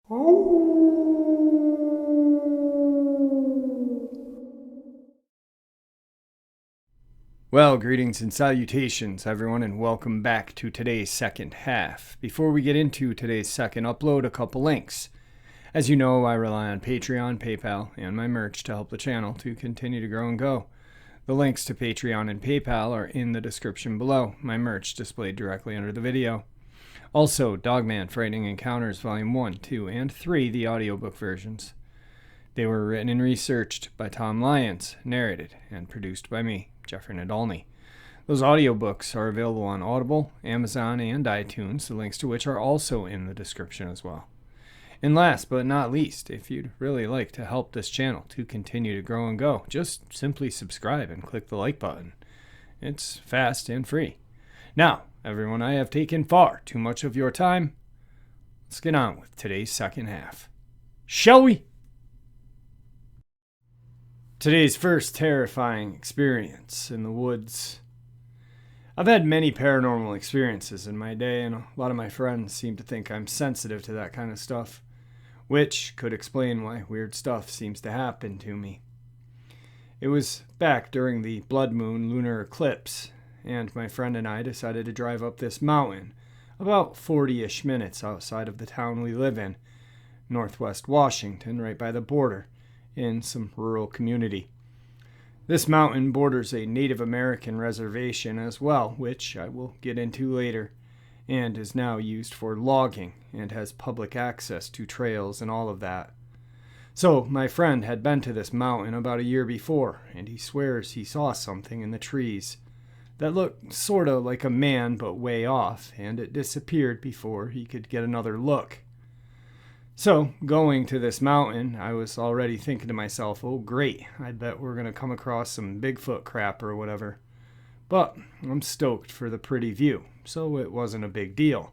Well, greetings and salutations, everyone, and welcome back to today's second half. Before we get into today's second upload, a couple links. As you know, I rely on Patreon, PayPal, and my merch to help the channel to continue to grow and go. The links to Patreon and PayPal are in the description below, my merch displayed directly under the video. Also, Dogman Frightening Encounters Volume 1, 2, and 3, the audiobook versions. They were written and researched by Tom Lyons, narrated and produced by me, Jeffrey Nadolny. Those audiobooks are available on Audible, Amazon, and iTunes, the links to which are also in the description as well. And last but not least, if you'd really like to help this channel to continue to grow and go, just simply subscribe and click the like button. It's fast and free. Now, everyone, I have taken far too much of your time. Let's get on with today's second half. Shall we? Today's first terrifying experience in the woods. I've had many paranormal experiences in my day, and a lot of my friends seem to think I'm sensitive to that kind of stuff, which could explain why weird stuff seems to happen to me. It was back during the blood moon lunar eclipse, and my friend and I decided to drive up this mountain, about 40-ish minutes outside of the town we live in, northwest Washington, right by the border, in some rural community. This mountain borders a Native American reservation as well, which I will get into later, and is now used for logging and has public access to trails and all of that. So my friend had been to this mountain about a year before, and he swears he saw something in the trees that looked sort of like a man but way off, and it disappeared before he could get another look. So, going to this mountain, I was already thinking to myself, oh great, I bet we're going to come across some Bigfoot crap or whatever. But I'm stoked for the pretty view, so it wasn't a big deal.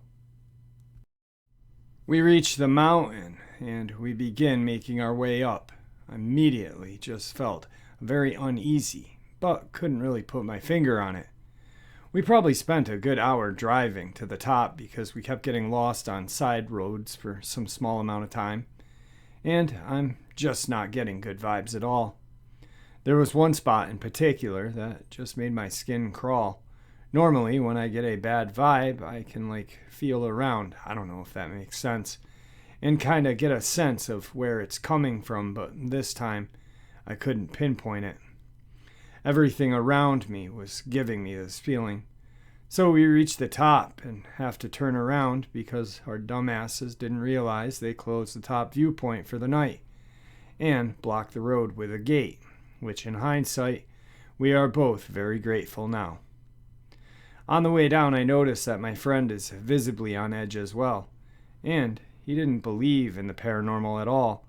We reach the mountain, and we begin making our way up. I immediately just felt very uneasy, but couldn't really put my finger on it. We probably spent a good hour driving to the top because we kept getting lost on side roads for some small amount of time, and I'm just not getting good vibes at all. There was one spot in particular that just made my skin crawl. Normally, when I get a bad vibe, I can feel around, I don't know if that makes sense, and kind of get a sense of where it's coming from, but this time I couldn't pinpoint it. Everything around me was giving me this feeling. So we reach the top and have to turn around because our dumbasses didn't realize they closed the top viewpoint for the night and blocked the road with a gate, which in hindsight, we are both very grateful now. On the way down, I noticed that my friend is visibly on edge as well, and he didn't believe in the paranormal at all,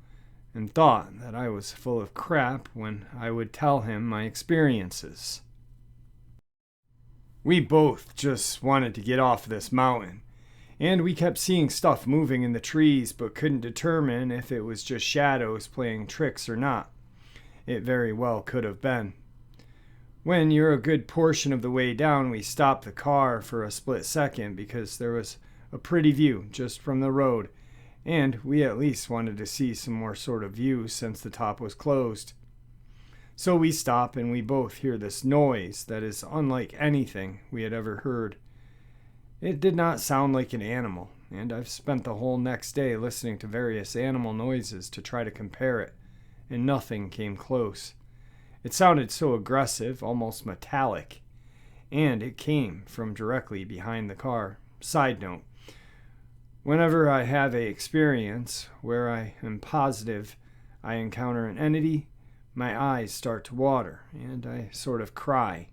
and thought that I was full of crap when I would tell him my experiences. We both just wanted to get off this mountain, and we kept seeing stuff moving in the trees but couldn't determine if it was just shadows playing tricks or not. It very well could have been. When you're a good portion of the way down, we stopped the car for a split second because there was a pretty view just from the road, and we at least wanted to see some more sort of view since the top was closed. So we stop and we both hear this noise that is unlike anything we had ever heard. It did not sound like an animal, and I've spent the whole next day listening to various animal noises to try to compare it, and nothing came close. It sounded so aggressive, almost metallic, and it came from directly behind the car. Side note, whenever I have a experience where I am positive I encounter an entity, my eyes start to water, and I sort of cry.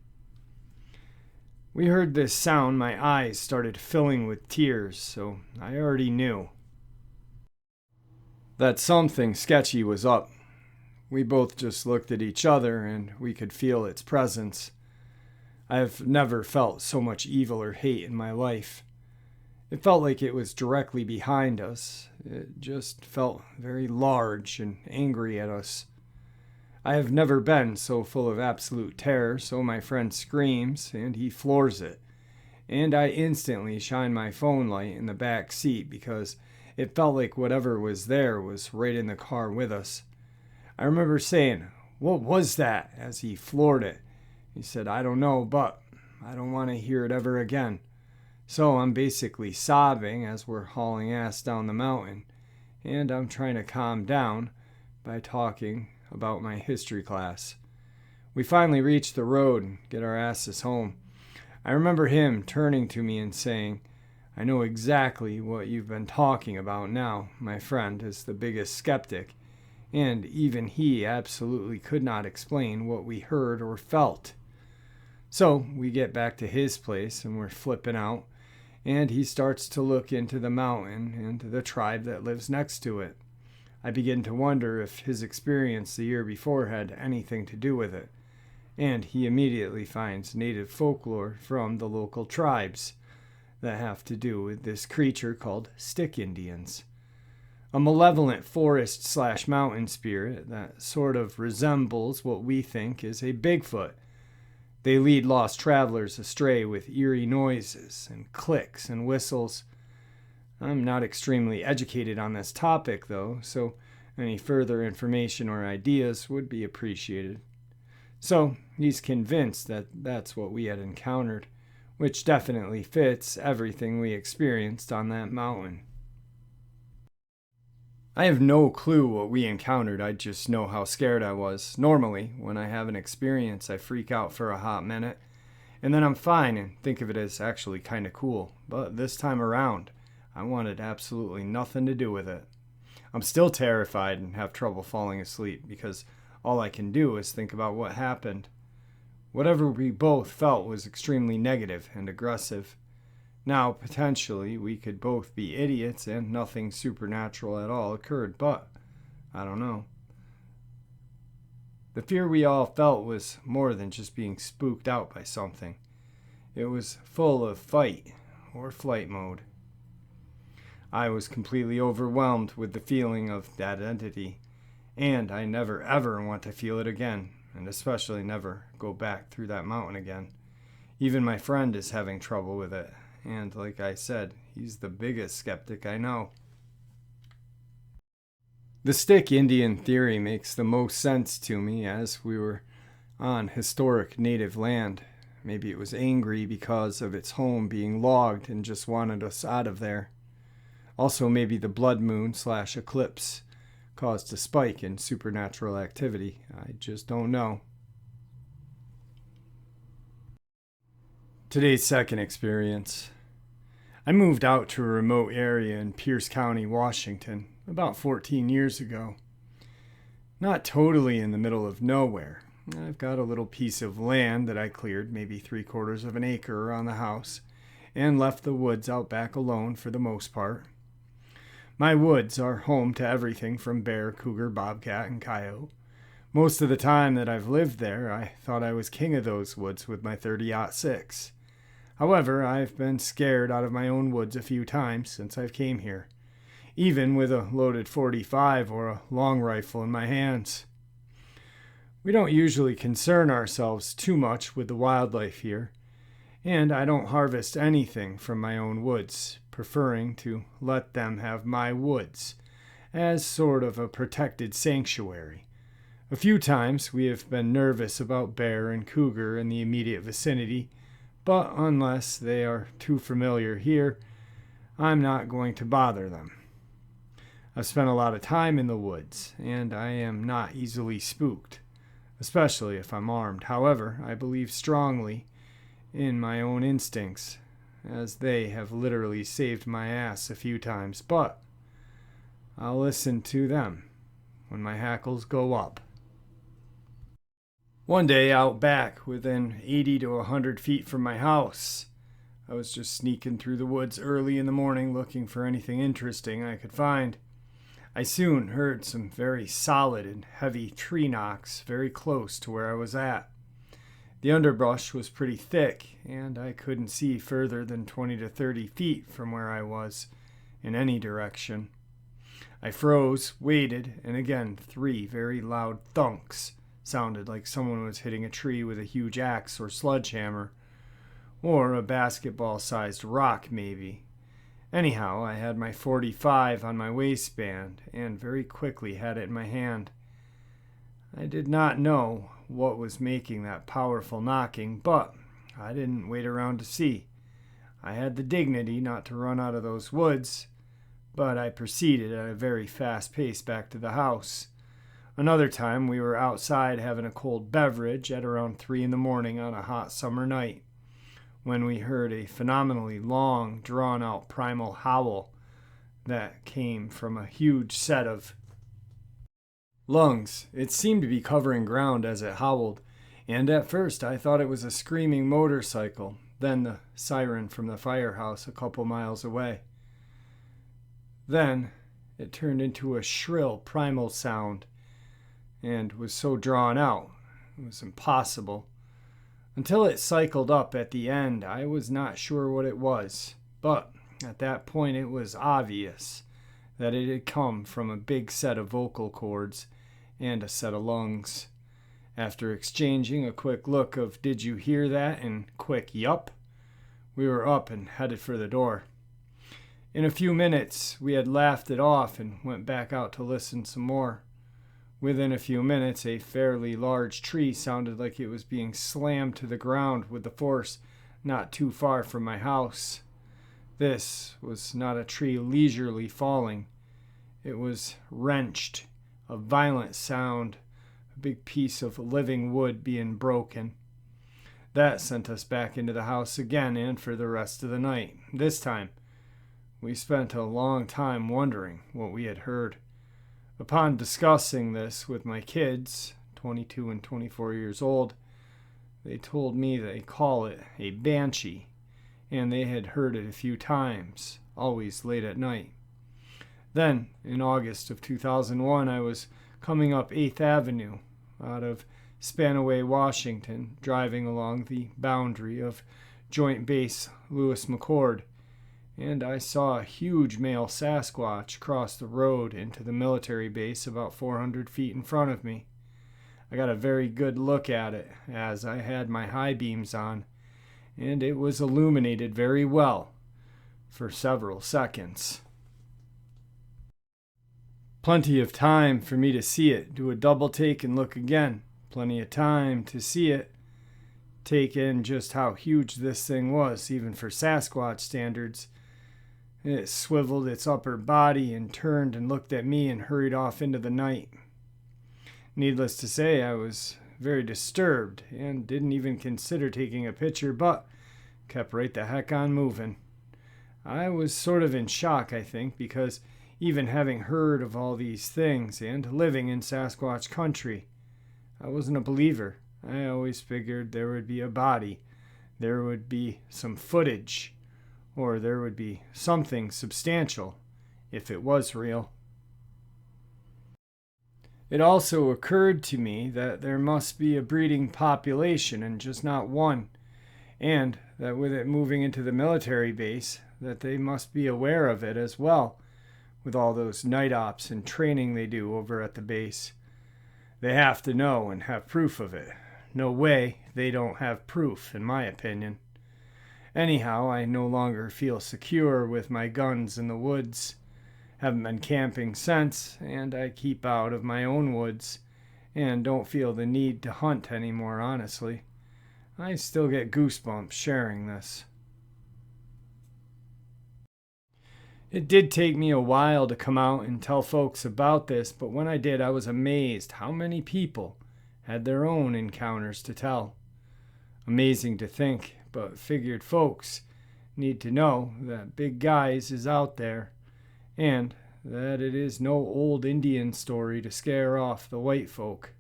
We heard this sound, my eyes started filling with tears, so I already knew that something sketchy was up. We both just looked at each other, and we could feel its presence. I've never felt so much evil or hate in my life. It felt like it was directly behind us. It just felt very large and angry at us. I have never been so full of absolute terror, so my friend screams, and he floors it. And I instantly shine my phone light in the back seat because It felt like whatever was there was right in the car with us. I remember saying, "What was that?" as he floored it. He said, "I don't know, but I don't want to hear it ever again." So I'm basically sobbing as we're hauling ass down the mountain, and I'm trying to calm down by talking about my history class. We finally reach the road and get our asses home. I remember him turning to me and saying, "I know exactly what you've been talking about now. My friend is the biggest skeptic, and even he absolutely could not explain what we heard or felt." So we get back to his place and we're flipping out, and he starts to look into the mountain and the tribe that lives next to it. I begin to wonder if his experience the year before had anything to do with it, and he immediately finds native folklore from the local tribes that have to do with this creature called stick Indians. A malevolent forest/mountain spirit that sort of resembles what we think is a Bigfoot. They lead lost travelers astray with eerie noises and clicks and whistles. I'm not extremely educated on this topic, though, so any further information or ideas would be appreciated. So he's convinced that that's what we had encountered, which definitely fits everything we experienced on that mountain. I have no clue what we encountered, I just know how scared I was. Normally, when I have an experience, I freak out for a hot minute, and then I'm fine and think of it as actually kind of cool. But this time around, I wanted absolutely nothing to do with it. I'm still terrified and have trouble falling asleep because all I can do is think about what happened. Whatever we both felt was extremely negative and aggressive. Now, potentially, we could both be idiots and nothing supernatural at all occurred, but I don't know. The fear we all felt was more than just being spooked out by something. It was full of fight or flight mode. I was completely overwhelmed with the feeling of that entity, and I never ever want to feel it again, and especially never go back through that mountain again. Even my friend is having trouble with it. And like I said, he's the biggest skeptic I know. The stick Indian theory makes the most sense to me as we were on historic native land. Maybe it was angry because of its home being logged and just wanted us out of there. Also, maybe the blood moon/eclipse caused a spike in supernatural activity. I just don't know. Today's second experience. I moved out to a remote area in Pierce County, Washington, about 14 years ago. Not totally in the middle of nowhere. I've got a little piece of land that I cleared, maybe 3/4 of an acre around the house, and left the woods out back alone for the most part. My woods are home to everything from bear, cougar, bobcat, and coyote. Most of the time that I've lived there, I thought I was king of those woods with my .30-06. However, I've been scared out of my own woods a few times since I've came here, even with a loaded .45 or a long rifle in my hands. We don't usually concern ourselves too much with the wildlife here, and I don't harvest anything from my own woods, preferring to let them have my woods as sort of a protected sanctuary. A few times we have been nervous about bear and cougar in the immediate vicinity, but unless they are too familiar here, I'm not going to bother them. I've spent a lot of time in the woods, and I am not easily spooked, especially if I'm armed. However, I believe strongly in my own instincts, as they have literally saved my ass a few times, but I'll listen to them when my hackles go up. One day out back, within 80 to 100 feet from my house, I was just sneaking through the woods early in the morning looking for anything interesting I could find. I soon heard some very solid and heavy tree knocks very close to where I was at. The underbrush was pretty thick, and I couldn't see further than 20 to 30 feet from where I was in any direction. I froze, waited, and again 3 very loud thunks sounded like someone was hitting a tree with a huge axe or sledgehammer, or a basketball-sized rock maybe. Anyhow, I had my 45 on my waistband and very quickly had it in my hand. I did not know what was making that powerful knocking, but I didn't wait around to see. I had the dignity not to run out of those woods, but I proceeded at a very fast pace back to the house. Another time we were outside having a cold beverage at around 3 in the morning on a hot summer night, when we heard a phenomenally long, drawn-out primal howl that came from a huge set of lungs. It seemed to be covering ground as it howled, and at first I thought it was a screaming motorcycle, then the siren from the firehouse a couple miles away. Then it turned into a shrill primal sound and was so drawn out it was impossible. Until it cycled up at the end, I was not sure what it was, but at that point it was obvious that it had come from a big set of vocal cords and a set of lungs. After exchanging a quick look of "Did you hear that?" and quick "Yup," we were up and headed for the door. In a few minutes, we had laughed it off and went back out to listen some more. Within a few minutes, a fairly large tree sounded like it was being slammed to the ground with the force not too far from my house. This was not a tree leisurely falling. It was wrenched, a violent sound, a big piece of living wood being broken. That sent us back into the house again and for the rest of the night. This time, we spent a long time wondering what we had heard. Upon discussing this with my kids, 22 and 24 years old, they told me they call it a banshee, and they had heard it a few times, always late at night. Then, in August of 2001, I was coming up 8th Avenue out of Spanaway, Washington, driving along the boundary of Joint Base Lewis McChord, and I saw a huge male Sasquatch cross the road into the military base about 400 feet in front of me. I got a very good look at it as I had my high beams on, and it was illuminated very well for several seconds. Plenty of time for me to see it, do a double take and look again. Plenty of time to see it, take in just how huge this thing was, even for Sasquatch standards. It swiveled its upper body and turned and looked at me and hurried off into the night. Needless to say, I was very disturbed and didn't even consider taking a picture, but kept right the heck on moving. I was sort of in shock, I think, because even having heard of all these things and living in Sasquatch country, I wasn't a believer. I always figured there would be a body, there would be some footage, or there would be something substantial if it was real. It also occurred to me that there must be a breeding population and just not one, and that with it moving into the military base, that they must be aware of it as well, with all those night ops and training they do over at the base. They have to know and have proof of it. No way they don't have proof, in my opinion. Anyhow, I no longer feel secure with my guns in the woods. Haven't been camping since, and I keep out of my own woods, and don't feel the need to hunt anymore, honestly. I still get goosebumps sharing this. It did take me a while to come out and tell folks about this, but when I did, I was amazed how many people had their own encounters to tell. Amazing to think, but figured folks need to know that Big Guys is out there, and that it is no old Indian story to scare off the white folk.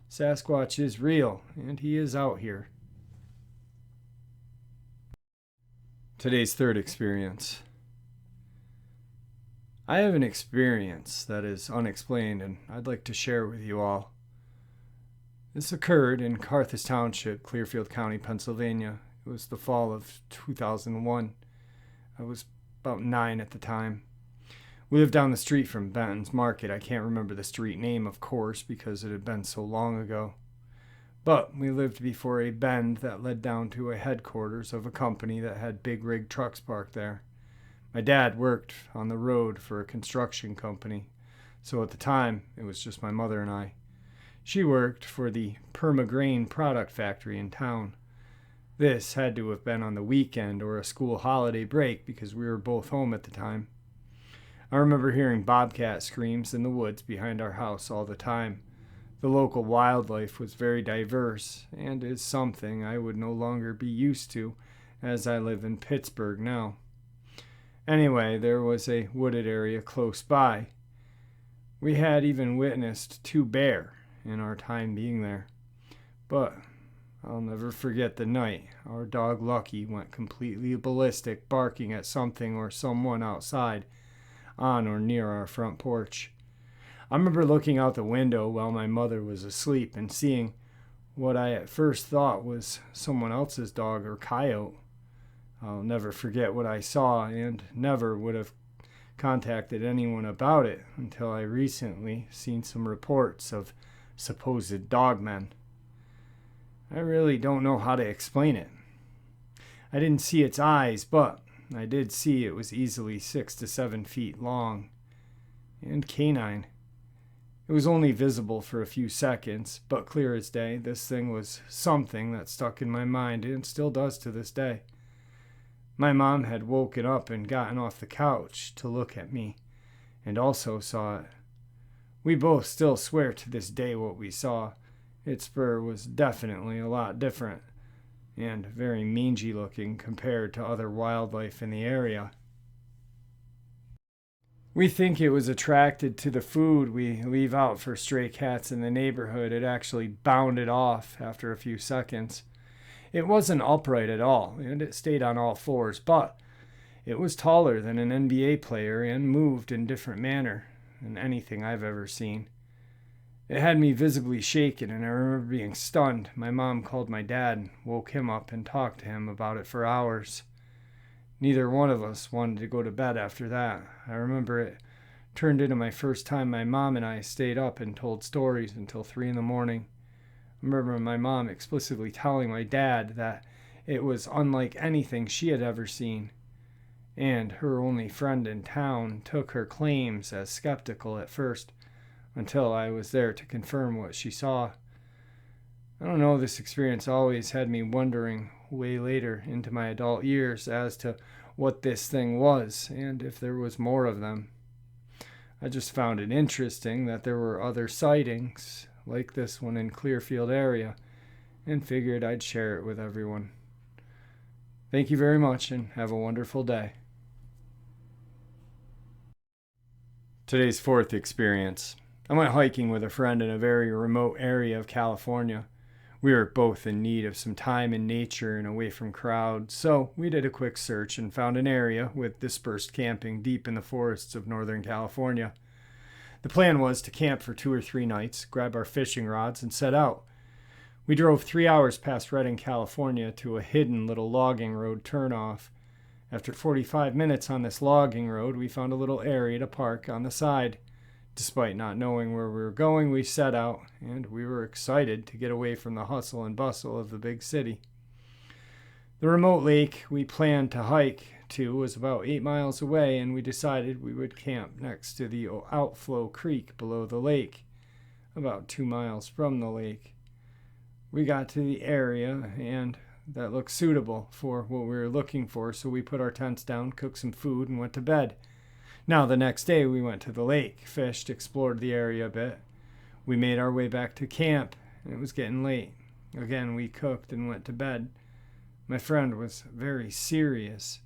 Sasquatch is real, and he is out here. Today's third experience. I have an experience that is unexplained, and I'd like to share with you all. This occurred in Carthage Township, Clearfield County, Pennsylvania. It was the fall of 2001. I was about 9 at the time. We lived down the street from Benton's Market. I can't remember the street name, of course, because it had been so long ago. But we lived before a bend that led down to a headquarters of a company that had big rig trucks parked there. My dad worked on the road for a construction company, so at the time it was just my mother and I. She worked for the Perma-Grain product factory in town. This had to have been on the weekend or a school holiday break because we were both home at the time. I remember hearing bobcat screams in the woods behind our house all the time. The local wildlife was very diverse and is something I would no longer be used to as I live in Pittsburgh now. Anyway, there was a wooded area close by. We had even witnessed 2 bear in our time being there. But I'll never forget the night our dog Lucky went completely ballistic barking at something or someone outside on or near our front porch. I remember looking out the window while my mother was asleep and seeing what I at first thought was someone else's dog or coyote. I'll never forget what I saw and never would have contacted anyone about it until I recently seen some reports of supposed dogmen. I really don't know how to explain it. I didn't see its eyes, but I did see it was easily 6 to 7 feet long and canine. It was only visible for a few seconds, but clear as day, this thing was something that stuck in my mind and still does to this day. My mom had woken up and gotten off the couch to look at me, and also saw it. We both still swear to this day what we saw. Its fur was definitely a lot different, and very mangy looking compared to other wildlife in the area. We think it was attracted to the food we leave out for stray cats in the neighborhood. It actually bounded off after a few seconds. It wasn't upright at all, and it stayed on all fours, but it was taller than an NBA player and moved in different manner than anything I've ever seen. It had me visibly shaken, and I remember being stunned. My mom called my dad, woke him up, and talked to him about it for hours. Neither one of us wanted to go to bed after that. I remember it turned into my first time my mom and I stayed up and told stories until 3 in the morning. I remember my mom explicitly telling my dad that it was unlike anything she had ever seen, and her only friend in town took her claims as skeptical at first, until I was there to confirm what she saw. I don't know, this experience always had me wondering way later into my adult years as to what this thing was and if there was more of them. I just found it interesting that there were other sightings like this one in Clearfield area and figured I'd share it with everyone. Thank you very much and have a wonderful day. Today's 4th experience. I went hiking with a friend in a very remote area of California. We were both in need of some time in nature and away from crowds, so we did a quick search and found an area with dispersed camping deep in the forests of Northern California. The plan was to camp for 2 or 3 nights, grab our fishing rods, and set out. We drove 3 hours past Redding, California to a hidden little logging road turnoff. After 45 minutes on this logging road, we found a little area to park on the side. Despite not knowing where we were going, we set out, and we were excited to get away from the hustle and bustle of the big city. The remote lake we planned to hike to was about 8 miles away, and we decided we would camp next to the outflow creek below the lake, about 2 miles from the lake. We got to the area, and that looked suitable for what we were looking for, so we put our tents down, cooked some food, and went to bed. Now, the next day, we went to the lake, fished, explored the area a bit. We made our way back to camp, and it was getting late. Again, we cooked and went to bed. My friend was very serious,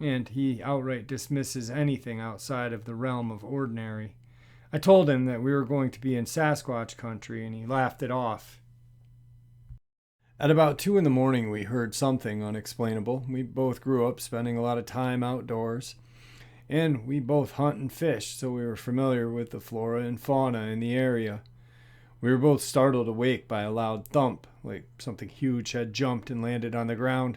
and he outright dismisses anything outside of the realm of ordinary. I told him that we were going to be in Sasquatch country, and he laughed it off. At about 2 in the morning, we heard something unexplainable. We both grew up spending a lot of time outdoors, and we both hunt and fish, so we were familiar with the flora and fauna in the area. We were both startled awake by a loud thump, like something huge had jumped and landed on the ground.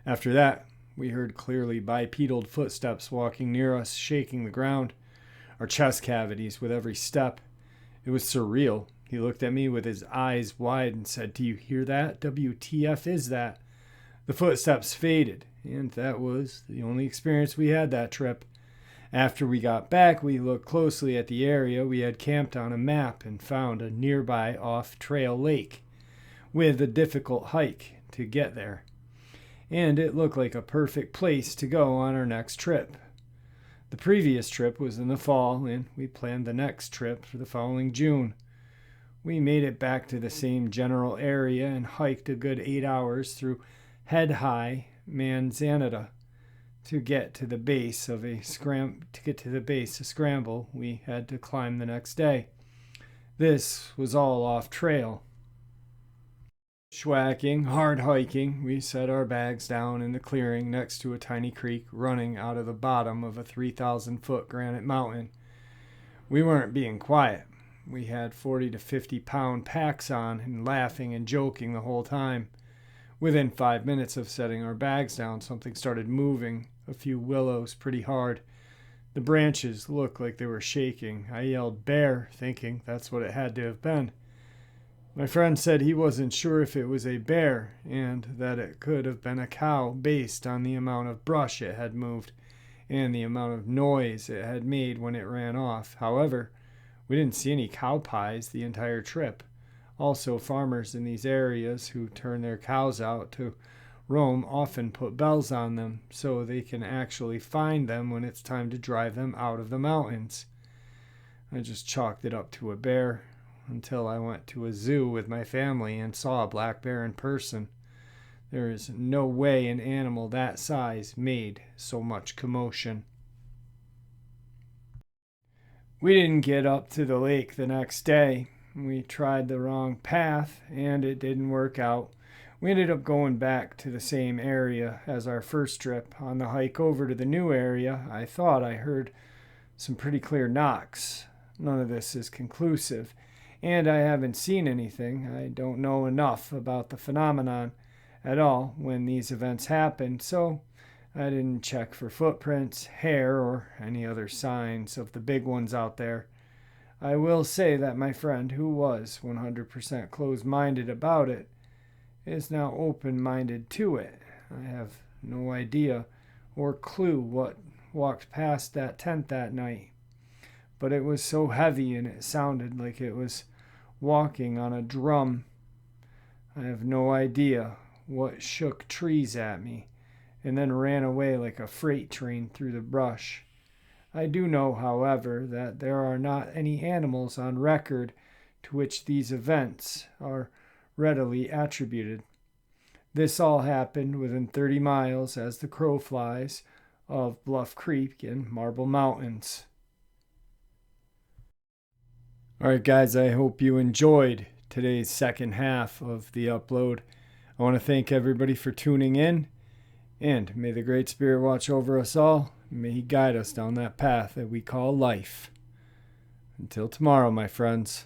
After that, we heard clearly bipedal footsteps walking near us, shaking the ground, our chest cavities with every step. It was surreal. He looked at me with his eyes wide and said, "Do you hear that? WTF is that?" The footsteps faded, and that was the only experience we had that trip. After we got back, we looked closely at the area we had camped on a map and found a nearby off-trail lake with a difficult hike to get there. And it looked like a perfect place to go on our next trip. The previous trip was in the fall, and we planned the next trip for the following June. We made it back to the same general area and hiked a good 8 hours through head-high manzanita to get to the base a scramble we had to climb the next day. This was all off trail. Schwacking, hard hiking, we set our bags down in the clearing next to a tiny creek running out of the bottom of a 3,000-foot granite mountain. We weren't being quiet. We had 40 to 50-pound packs on and laughing and joking the whole time. Within 5 minutes of setting our bags down, something started moving a few willows pretty hard. The branches looked like they were shaking. I yelled, "Bear," thinking that's what it had to have been. My friend said he wasn't sure if it was a bear and that it could have been a cow based on the amount of brush it had moved and the amount of noise it had made when it ran off. However, we didn't see any cow pies the entire trip. Also, farmers in these areas who turn their cows out to roam often put bells on them so they can actually find them when it's time to drive them out of the mountains. I just chalked it up to a bear until I went to a zoo with my family and saw a black bear in person. There is no way an animal that size made so much commotion. We didn't get up to the lake the next day. We tried the wrong path and it didn't work out. We ended up going back to the same area as our first trip. On the hike over to the new area, I thought I heard some pretty clear knocks. None of this is conclusive, and I haven't seen anything. I don't know enough about the phenomenon at all when these events happened, so I didn't check for footprints, hair, or any other signs of the big ones out there. I will say that my friend, who was 100% closed-minded about it, is now open-minded to it. I have no idea or clue what walked past that tent that night, but it was so heavy and it sounded like it was walking on a drum. I have no idea what shook trees at me and then ran away like a freight train through the brush. I do know, however, that there are not any animals on record to which these events are readily attributed. This all happened within 30 miles as the crow flies of Bluff Creek and Marble Mountains. All right, guys, I hope you enjoyed today's second half of the upload. I want to thank everybody for tuning in, and may the Great Spirit watch over us all. May He guide us down that path that we call life. Until tomorrow, my friends.